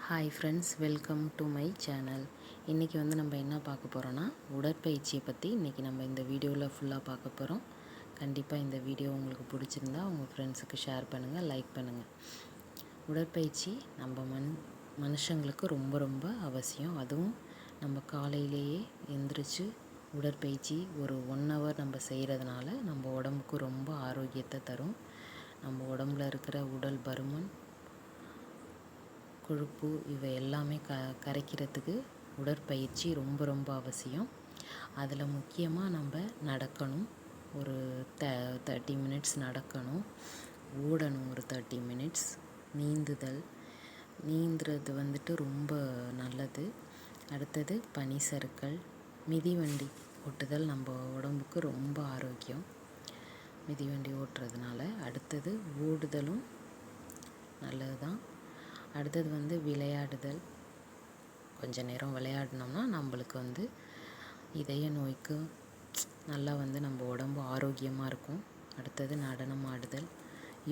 Hi friends, welcome to my channel. இன்றைக்கி நம்ம என்ன பார்க்க போகிறோன்னா, உடற்பயிற்சியை பற்றி இன்றைக்கி நம்ம இந்த வீடியோவில் ஃபுல்லாக பார்க்க போகிறோம். கண்டிப்பாக இந்த வீடியோ உங்களுக்கு பிடிச்சிருந்தா உங்கள் ஃப்ரெண்ட்ஸுக்கு ஷேர் பண்ணுங்கள், லைக் பண்ணுங்கள். உடற்பயிற்சி நம்ம மனுஷங்களுக்கு ரொம்ப ரொம்ப அவசியம். அதுவும் நம்ம காலையிலேயே எந்திரிச்சு உடற்பயிற்சி ஒரு 1 ஹவர் நம்ம செய்கிறதுனால நம்ம உடம்புக்கு ரொம்ப ஆரோக்கியத்தை தரும். நம்ம உடம்புல இருக்கிற உடல் பருமன், கொழுப்பு இவை எல்லாமே கரைக்கிறதுக்கு உடற்பயிற்சி ரொம்ப ரொம்ப அவசியம். அதில் முக்கியமாக நம்ம நடக்கணும். ஒரு 30 மினிட்ஸ் நடக்கணும், ஓடணும் ஒரு 30 மினிட்ஸ், நீந்துறது ரொம்ப நல்லது. அடுத்தது பனி சறுக்கல், மிதிவண்டி ஓட்டுதல் நம்ம உடம்புக்கு ரொம்ப ஆரோக்கியம். மிதிவண்டி ஓட்டுறதுனால அடுத்தது ஓடுதலும் நல்லது தான். அடுத்தது விளையாடுதல். கொஞ்ச நேரம் விளையாடினோம்னா நம்மளுக்கு இதய நோய்க்கு நல்லா நம்ம உடம்பு ஆரோக்கியமாக இருக்கும். அடுத்தது நடனம் ஆடுதல்,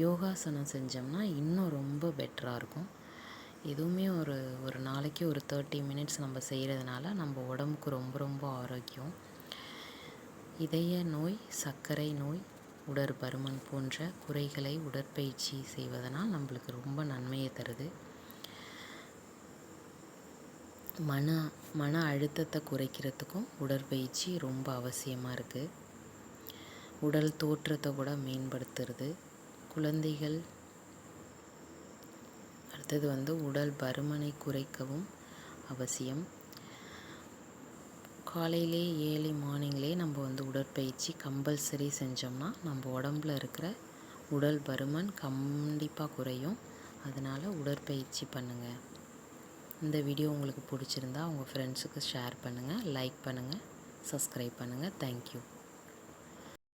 யோகாசனம் செஞ்சோம்னா இன்னும் ரொம்ப பெட்டராக இருக்கும். எதுவுமே ஒரு நாளைக்கு ஒரு 30 மினிட்ஸ் நம்ம செய்கிறதுனால நம்ம உடம்புக்கு ரொம்ப ரொம்ப ஆரோக்கியம். இதய நோய், சர்க்கரை நோய், உடற்பருமன் போன்ற குறைகளை உடற்பயிற்சி செய்வதனால் நம்மளுக்கு ரொம்ப நன்மையை தருது. மன அழுத்தத்தை குறைக்கிறதுக்கும் உடற்பயிற்சி ரொம்ப அவசியமாக இருக்குது. உடல் தோற்றத்தை கூட மேம்படுத்துறது. குழந்தைகள் அடுத்தது உடல் பருமனை குறைக்கவும் அவசியம். காலையிலே ஏர்லி மார்னிங்லே நம்ம உடற்பயிற்சி கம்பல்சரி செஞ்சோம்னா நம்ம உடம்புல இருக்கிற உடல் பருமன் கண்டிப்பாக குறையும். அதனால் உடற்பயிற்சி பண்ணுங்கள். இந்த வீடியோ உங்களுக்கு பிடிச்சிருந்தா உங்கள் ஃப்ரெண்ட்ஸுக்கு ஷேர் பண்ணுங்கள், லைக் பண்ணுங்கள், சப்ஸ்கிரைப் பண்ணுங்கள். தேங்க்யூ.